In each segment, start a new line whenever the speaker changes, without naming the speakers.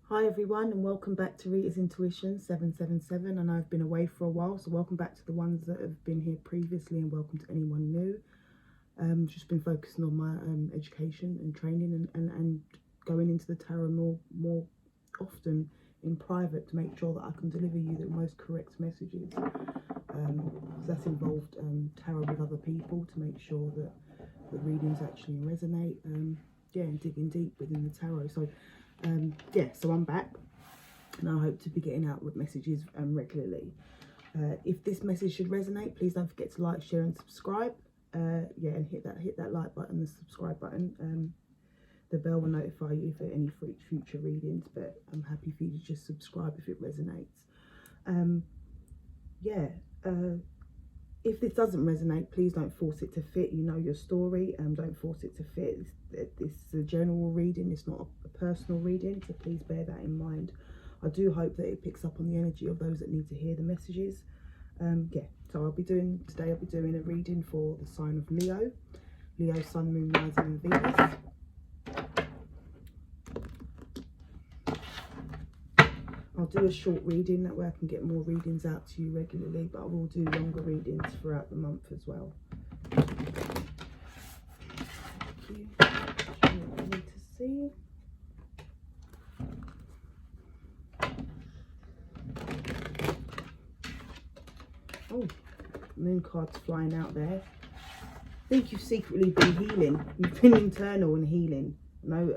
Hi everyone, and welcome back to Rita's Intuition 777. I know I've been away for a while, so welcome back to the ones that have been here previously, and welcome to anyone new. Just been focusing on my education and training, and going into the tarot more often in private to make sure that I can deliver you the most correct messages. That's involved tarot with other people to make sure that the readings actually resonate. And digging deep within the tarot. So so I'm back, and I hope to be getting out with messages regularly. If this message should resonate, please don't forget to like, share and subscribe. And hit that like button, the subscribe button. The bell will notify you for any future readings, but I'm happy for you to just subscribe if it resonates. If this doesn't resonate, please don't force it to fit. You know your story, don't force it to fit. This is a general reading, it's not a personal reading, so please bear that in mind. I do hope that it picks up on the energy of those that need to hear the messages. So I'll be doing a reading for the sign of Leo, Sun, Moon, Rising and Venus. I'll do a short reading, that way I can get more readings out to you regularly, but I will do longer readings throughout the month as well. Thank you. What I need to see. Oh, moon cards flying out there. I think you've secretly been healing. You've been internal and healing. No,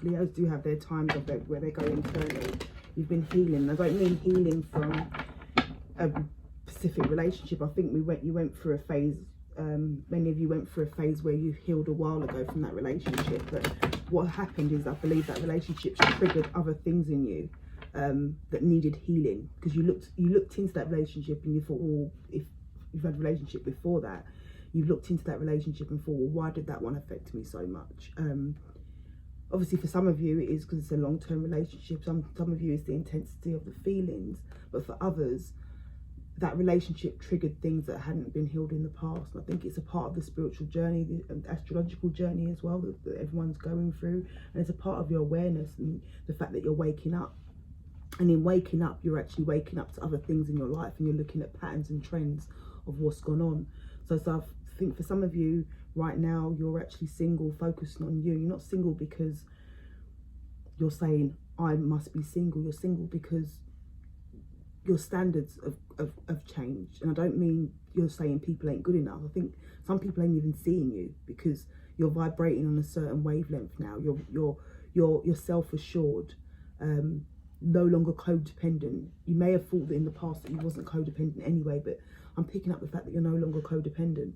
Leos do have their times of where they go internal. You've been healing. I don't mean healing from a specific relationship. I think you went through a phase. Many of you went through a phase where you healed a while ago from that relationship. But what happened is, I believe that relationship triggered other things in you that needed healing, because you looked into that relationship and you thought, well, if you've had a relationship before that, you've looked into that relationship and thought, well, why did that one affect me so much? Obviously, for some of you, it is because it's a long-term relationship. Some of you, it's the intensity of the feelings. But for others, that relationship triggered things that hadn't been healed in the past. And I think it's a part of the spiritual journey, the astrological journey as well, that everyone's going through. And it's a part of your awareness and the fact that you're waking up. And in waking up, you're actually waking up to other things in your life, and you're looking at patterns and trends of what's gone on. So I think for some of you right now, you're actually single, focusing on you. You're not single because you're saying, I must be single. You're single because your standards have changed. And I don't mean you're saying people ain't good enough. I think some people ain't even seeing you because you're vibrating on a certain wavelength now. You're self-assured, no longer codependent. You may have thought that in the past that you wasn't codependent anyway, but I'm picking up the fact that you're no longer codependent,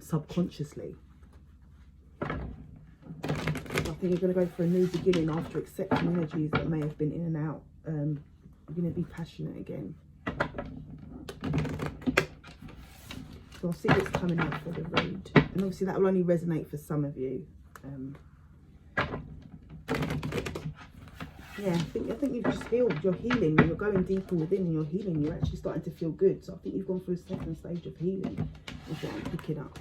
subconsciously. I think you're going to go for a new beginning after accepting energies that may have been in and out. You're going to be passionate again. So I'll see what's coming out for the read. And obviously that will only resonate for some of you. I think you've just healed. You're healing. You're going deeper within and you're healing. You're actually starting to feel good. So I think you've gone through a second stage of healing. Is what I'm picking up.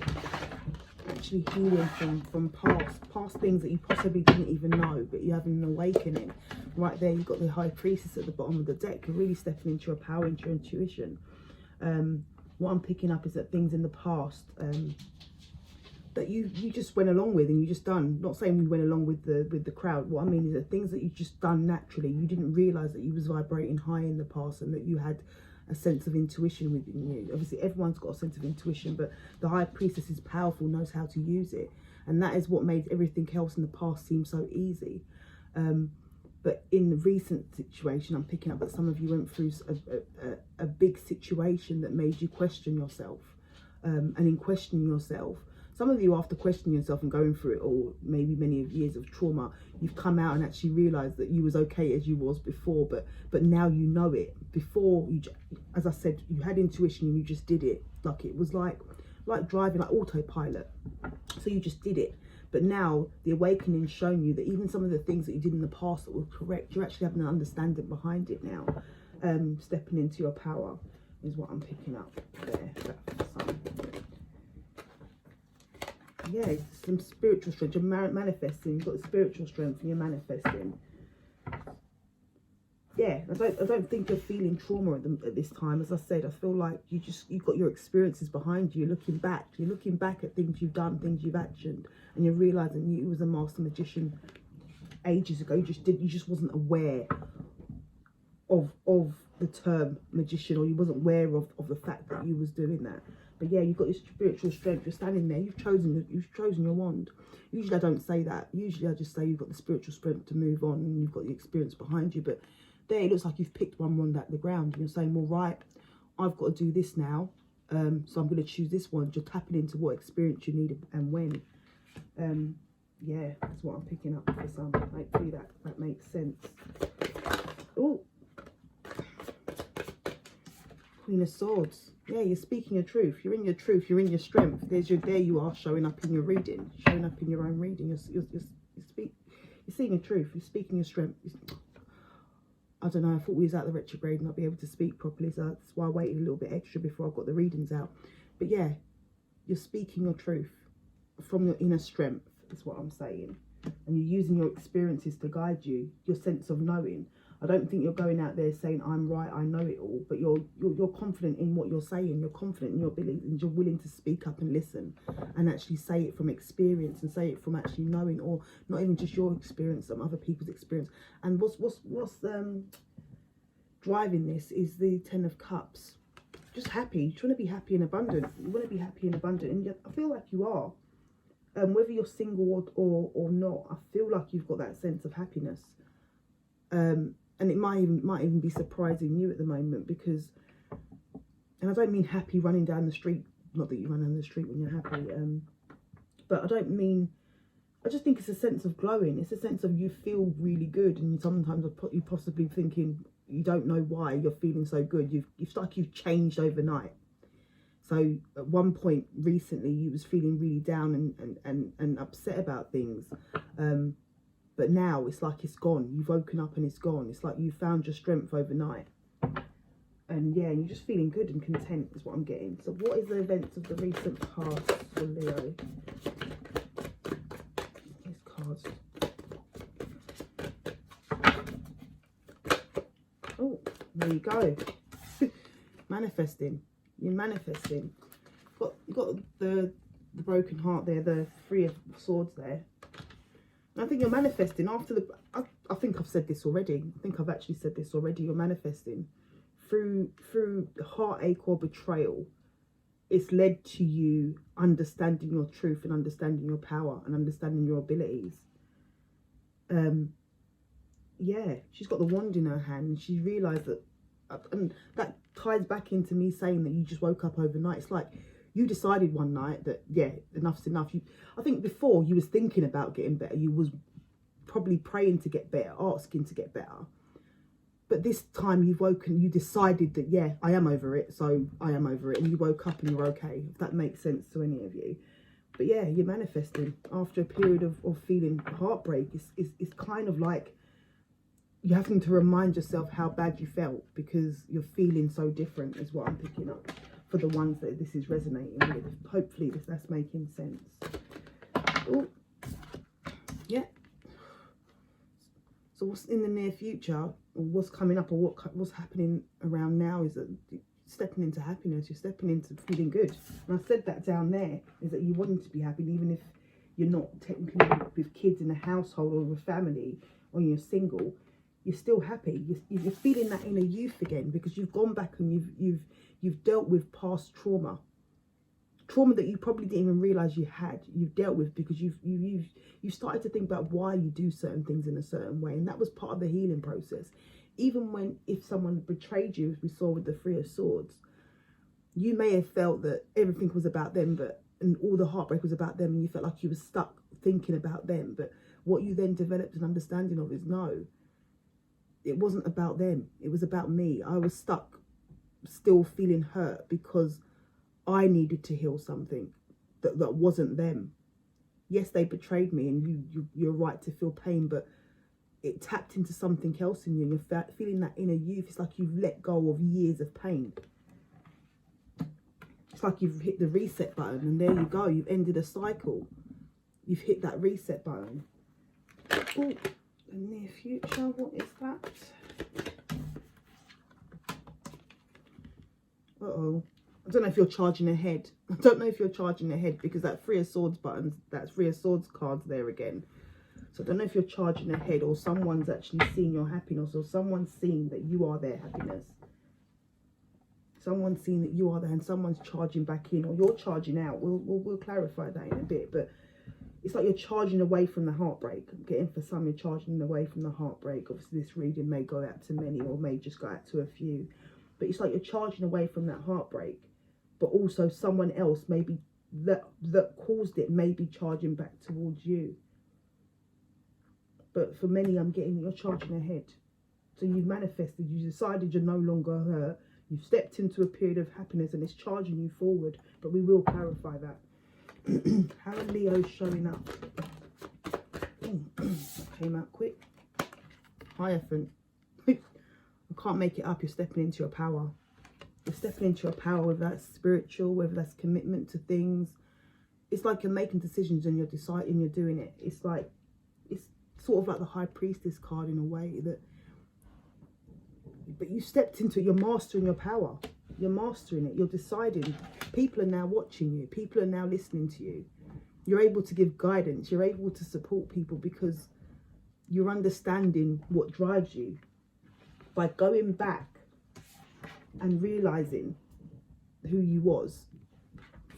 Actually healing from past things that you possibly didn't even know, but you're having an awakening. Right there, you've got the High Priestess at the bottom of the deck. You're really stepping into your power, into your intuition. What I'm picking up is that things in the past that you just went along with and you just done. Not saying you went along with the crowd. What I mean is that things that you just done naturally. You didn't realise that you was vibrating high in the past and that you had a sense of intuition within you. Obviously everyone's got a sense of intuition, but the High Priestess is powerful, knows how to use it, and that is what made everything else in the past seem so easy. But in the recent situation, I'm picking up that some of you went through a big situation that made you question yourself, and in questioning yourself, some of you, after questioning yourself and going through it all, maybe many years of trauma, you've come out and actually realised that you was okay as you was before, but now you know it. Before, as I said, you had intuition and you just did it. Like it was like driving, like autopilot. So you just did it. But now the awakening's shown you that even some of the things that you did in the past that were correct, you're actually having an understanding behind it now. Stepping into your power is what I'm picking up there. Yeah, it's some spiritual strength. You're manifesting. You've got the spiritual strength and you're manifesting. yeah, I don't think you're feeling trauma at this time. As I said, I feel like you've got your experiences behind you. You're looking back at things you've done, things you've actioned, and you're realizing you was a master magician ages ago. You just wasn't aware of the term magician, or you wasn't aware of the fact that you was doing that. But yeah, you've got your spiritual strength. You're standing there. You've chosen your wand. Usually I don't say that. Usually I just say you've got the spiritual strength to move on, and you've got the experience behind you. But there it looks like you've picked one wand out the ground, and you're saying, well, right, I've got to do this now. So I'm going to choose this one. You're tapping into what experience you need and when. Yeah, that's what I'm picking up for some. Hopefully that makes sense. Oh, Queen of Swords. Yeah, you're speaking your truth. You're in your truth. You're in your strength. There you are, showing up in your reading, showing up in your own reading. You're seeing your truth. You're speaking your strength. I don't know. I thought we was out the retrograde and not be able to speak properly, so that's why I waited a little bit extra before I got the readings out. But yeah, you're speaking your truth from your inner strength. Is what I'm saying, and you're using your experiences to guide you. Your sense of knowing. I don't think you're going out there saying I'm right, I know it all, but you're confident in what you're saying. You're confident in your ability, and you're willing to speak up and listen, and actually say it from experience, and say it from actually knowing, or not even just your experience, some other people's experience. And what's driving this is the Ten of Cups. Just happy. You're trying to be happy and abundant. You want to be happy and abundant, and I feel like you are. Whether you're single or not, I feel like you've got that sense of happiness. And it might even be surprising you at the moment, because, and I don't mean happy running down the street, not that you run down the street when you're happy, but I just think it's a sense of glowing. It's a sense of you feel really good, and sometimes you possibly thinking you don't know why you're feeling so good. You've like you've changed overnight. So at one point recently you was feeling really down and upset about things. But now it's like it's gone. You've woken up and it's gone. It's like you found your strength overnight. And yeah, you're just feeling good and content is what I'm getting. So what is the events of the recent past for Leo? These cards. Oh, there you go. Manifesting. You're manifesting. You've got the broken heart there, the Three of Swords there. I think you're manifesting after the, I think I've said this already. I think I've actually said this already. You're manifesting through heartache or betrayal. It's led to you understanding your truth and understanding your power and understanding your abilities. Yeah, she's got the wand in her hand, and she realised that, and that ties back into me saying that you just woke up overnight. It's like, you decided one night that, yeah, enough's enough. I think before you was thinking about getting better. You was probably praying to get better, asking to get better. But this time you've woken, you decided that, yeah, I am over it. So I am over it. And you woke up and you're okay. If that makes sense to any of you. But yeah, you're manifesting after a period of feeling heartbreak. It's kind of like you're having to remind yourself how bad you felt, because you're feeling so different is what I'm picking up. For the ones that this is resonating with, hopefully that's making sense. Oh, yeah. So what's in the near future, or what's coming up, or what's happening around now, is that you're stepping into happiness. You're stepping into feeling good. And I said that down there is that you want to be happy, even if you're not technically with kids in a household or with family, or you're single. You're still happy. You're feeling that inner youth again, because you've gone back and you've dealt with past trauma that you probably didn't even realize you had. You've dealt with because you've started to think about why you do certain things in a certain way, and that was part of the healing process. Even if someone betrayed you, as we saw with the Three of Swords, you may have felt that everything was about them, and all the heartbreak was about them, and you felt like you were stuck thinking about them. But what you then developed an understanding of is, no, it wasn't about them. It was about me. I was stuck, still feeling hurt, because I needed to heal something that wasn't them. Yes, they betrayed me, and you're right to feel pain, but it tapped into something else in you, and you're feeling that inner youth. It's like you've let go of years of pain. It's like you've hit the reset button, and there you go. You've ended a cycle. You've hit that reset button. Oh, the near future, what is that? Uh-oh. I don't know if you're charging ahead. I don't know if you're charging ahead, because that Three of Swords buttons, that Three of Swords card's there again. So I don't know if you're charging ahead, or someone's actually seeing your happiness, or someone's seeing that you are their happiness. Someone's seeing that you are there, and someone's charging back in, or you're charging out. We'll clarify that in a bit, but it's like you're charging away from the heartbreak. I'm getting for some, you're charging away from the heartbreak. Obviously, this reading may go out to many, or may just go out to a few. But it's like you're charging away from that heartbreak. But also someone else, maybe that caused it, may be charging back towards you. But for many, I'm getting you're charging ahead. So you've manifested, you decided you're no longer hurt. You've stepped into a period of happiness, and it's charging you forward. But we will clarify that. How are Leos showing up? Came out quick. Hierophant. I can't make it up. You're stepping into your power. You're stepping into your power, whether that's spiritual, whether that's commitment to things. It's like you're making decisions and you're deciding, you're doing it. It's like, it's sort of like the High Priestess card in a way, that, but you stepped into it. You're mastering your power. You're mastering it. You're deciding. People are now watching you. People are now listening to you. You're able to give guidance. You're able to support people because you're understanding what drives you. By going back and realizing who you was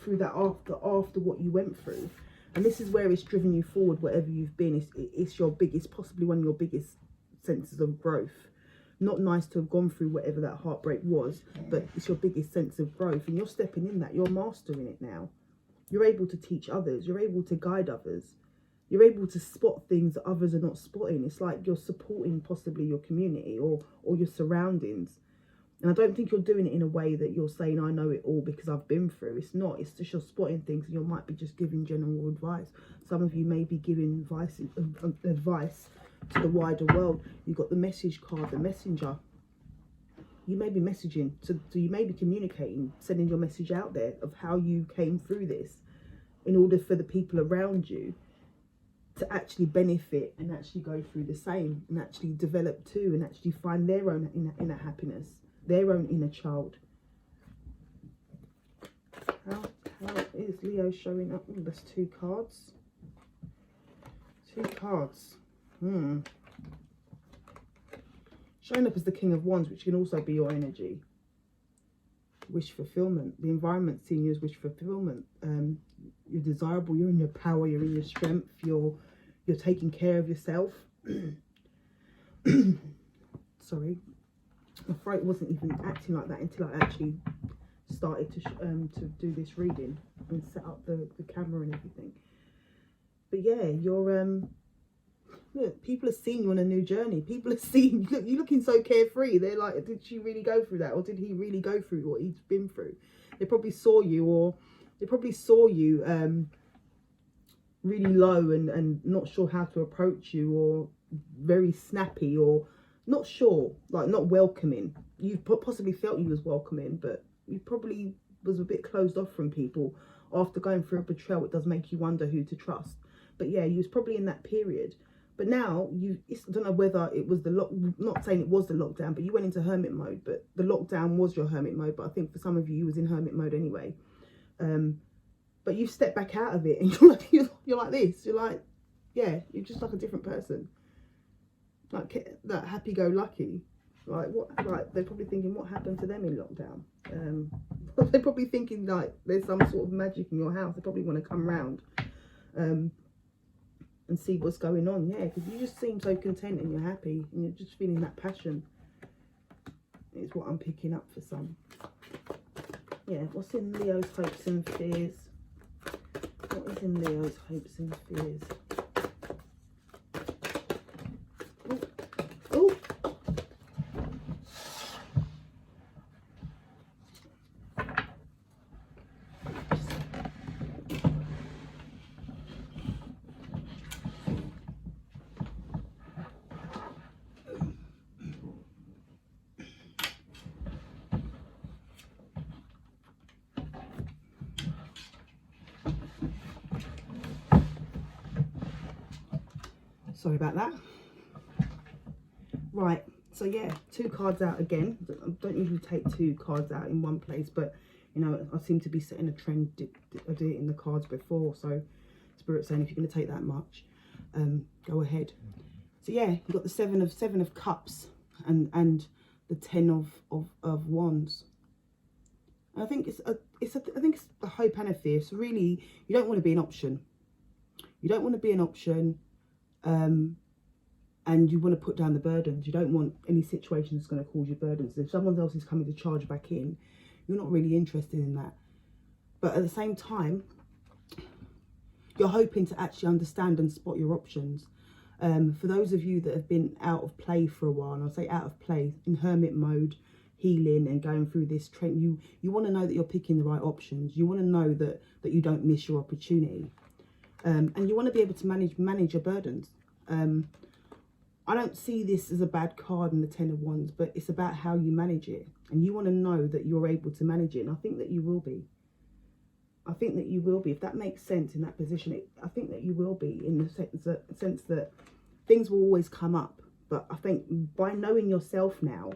through that, after what you went through. And this is where it's driven you forward, wherever you've been. It's your biggest, possibly one of your biggest senses of growth. Not nice to have gone through whatever that heartbreak was, but it's your biggest sense of growth, and you're stepping in that. You're mastering it now. You're able to teach others. You're able to guide others. You're able to spot things that others are not spotting. It's like you're supporting possibly your community or your surroundings. And I don't think you're doing it in a way that you're saying, I know it all because I've been through. It's not. It's just you're spotting things, and you might be just giving general advice. Some of you may be giving advice to the wider world. You've got the message card, the messenger. You may be messaging, so you may be communicating, sending your message out there of how you came through this, in order for the people around you to actually benefit and actually go through the same, and actually develop too, and actually find their own inner happiness, their own inner child. How is Leo showing up? Oh, there's two cards. Two cards. Showing up as the King of Wands, which can also be your energy. Wish fulfillment. The environment seeing you as wish fulfillment. You're desirable. You're in your power. You're in your strength. You're taking care of yourself. Sorry, my throat wasn't even acting like that until I actually started to do this reading and set up the camera and everything. But yeah, you're look, people are seeing you on a new journey. People are seeing you. You're looking so carefree. They're like, did she really go through that, or did he really go through what he's been through? They probably saw you, really low and not sure how to approach you, or very snappy, or not sure, like not welcoming. You've possibly felt you was welcoming, but you probably was a bit closed off from people. After going through a betrayal, it does make you wonder who to trust. But yeah, you was probably in that period. But now, I don't know whether it was not saying it was the lockdown, but you went into hermit mode. But the lockdown was your hermit mode. But I think for some of you was in hermit mode anyway. But you've stepped back out of it, and you're like this. You're like, yeah, you're just like a different person. Like that happy-go-lucky. Like what? Like they're probably thinking, what happened to them in lockdown? They're probably thinking like there's some sort of magic in your house. They probably want to come round. And see what's going on. Yeah, because you just seem so content and you're happy and you're just feeling that passion. It's what I'm picking up for some. Yeah, what's in Leo's hopes and fears? What is in Leo's hopes and fears? Oh, sorry about that. Right, So yeah, 2 cards out again. I don't usually take 2 cards out in one place, but you know, I seem to be setting a trend. I did it in the cards before, so Spirit saying if you're going to take that much, go ahead. So yeah, you've got the seven of cups and the 10 of wands. And I think I think it's a hope and a fear. So really, you don't want to be an option. You don't want to be an option, and you want to put down the burdens. You don't want any situation that's going to cause you burdens. If someone else is coming to charge back in, you're not really interested in that. But at the same time, you're hoping to actually understand and spot your options. For those of you that have been out of play for a while, and I'll say out of play, in hermit mode, healing and going through this trend, you want to know that you're picking the right options. You want to know that you don't miss your opportunity. And you want to be able to manage your burdens. I don't see this as a bad card in the 10 of Wands, but it's about how you manage it. And you want to know that you're able to manage it. And I think that you will be. I think that you will be. If that makes sense in that position, I think that you will be, in the sense that things will always come up. But I think by knowing yourself now,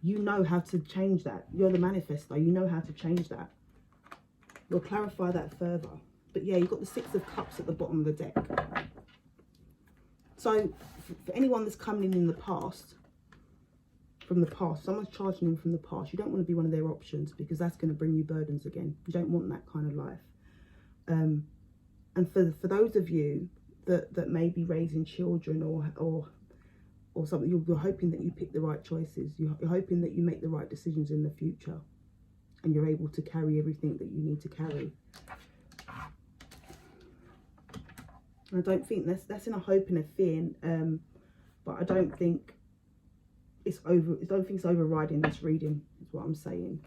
you know how to change that. You're the manifestor. You know how to change that. We'll clarify that further. But yeah, you've got the 6 of Cups at the bottom of the deck. So for anyone that's coming in the past, from the past, someone's charging in from the past, you don't want to be one of their options, because that's going to bring you burdens again. You don't want that kind of life. And for those of you that may be raising children or something, you're hoping that you pick the right choices. You're hoping that you make the right decisions in the future, and you're able to carry everything that you need to carry. I don't think that's in a hope and a fear, but I don't think it's overriding this reading, is what I'm saying.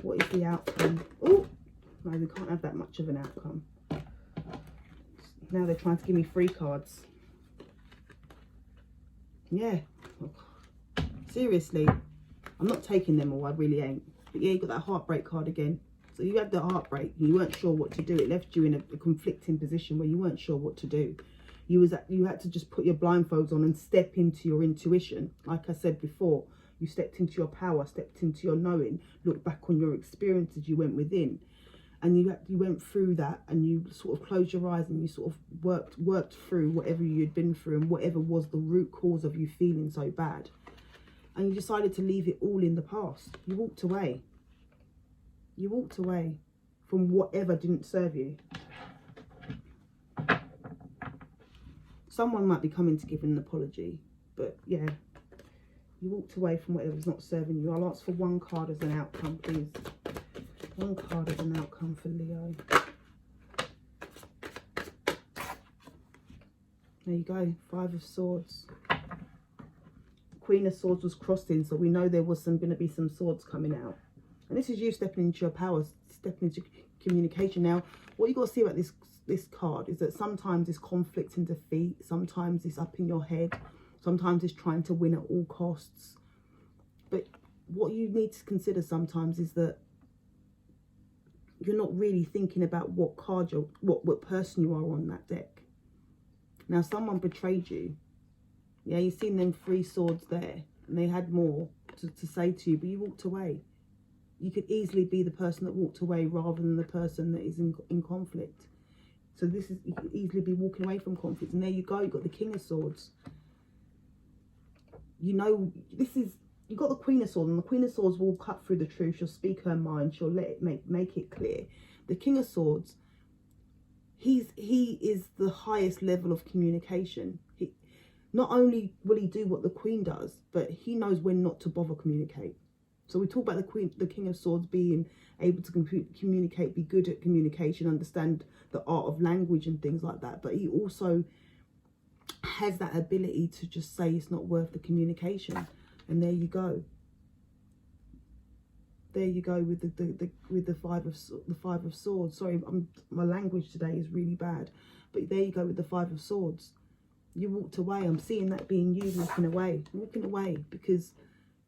What is the outcome? Oh no, we can't have that much of an outcome. Now they're trying to give me 3 cards. Yeah, oh, seriously, I'm not taking them all. I really ain't. But yeah, you got that heartbreak card again. So you had the heartbreak, you weren't sure what to do. It left you in a conflicting position where you weren't sure what to do. You had to just put your blindfolds on and step into your intuition. Like I said before, you stepped into your power, stepped into your knowing, looked back on your experiences, you went within, and you went through that, and you sort of closed your eyes and you sort of worked through whatever you'd been through and whatever was the root cause of you feeling so bad. And you decided to leave it all in the past. You walked away. You walked away from whatever didn't serve you. Someone might be coming to give an apology, but yeah, you walked away from whatever's not serving you. I'll ask for 1 card as an outcome, please. 1 card as an outcome for Leo. There you go, 5 of Swords. Queen of Swords was crossed in, so we know there was going to be some swords coming out. And this is you stepping into your powers, stepping into communication. Now, what you got to see about this card is that sometimes it's conflict and defeat. Sometimes it's up in your head. Sometimes it's trying to win at all costs. But what you need to consider sometimes is that you're not really thinking about what card what person you are on that deck. Now, someone betrayed you. Yeah, you've seen them 3 swords there, and they had more to say to you, but you walked away. You could easily be the person that walked away rather than the person that is in conflict. So you could easily be walking away from conflict. And there you go, you've got the King of Swords. You know, you've got the Queen of Swords, and the Queen of Swords will cut through the truth. She'll speak her mind. She'll let it make it clear. The King of Swords, he is the highest level of communication. Not only will he do what the Queen does, but he knows when not to bother communicate. So we talk about the King of Swords being able to communicate, be good at communication, understand the art of language and things like that. But he also has that ability to just say it's not worth the communication. And there you go. There you go with the 5 of Swords. Sorry, my language today is really bad. But there you go with the 5 of Swords. You walked away. I'm seeing that being you walking away because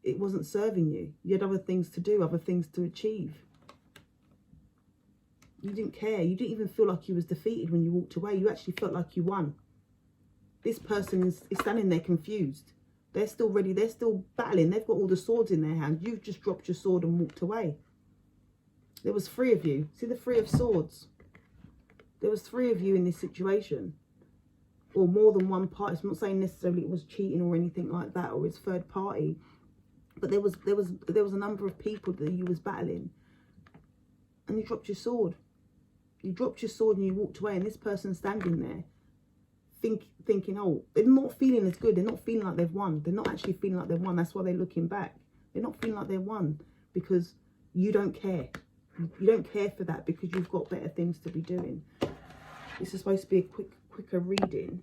it wasn't serving you. You had other things to do, other things to achieve. You didn't care. You didn't even feel like you was defeated when you walked away. You actually felt like you won. This person is standing there confused. They're still ready. They're still battling. They've got all the swords in their hand. You've just dropped your sword and walked away. There was 3 of you. See the 3 of swords? There was 3 of you in this situation. Or more than one party. I'm not saying necessarily it was cheating or anything like that, or it's third party. But there was a number of people that you was battling. And you dropped your sword. You dropped your sword and you walked away, and this person's standing there thinking, oh, they're not feeling as good. They're not feeling like they've won. They're not actually feeling like they've won. That's why they're looking back. They're not feeling like they've won because you don't care. You don't care for that because you've got better things to be doing. This is supposed to be a quicker reading.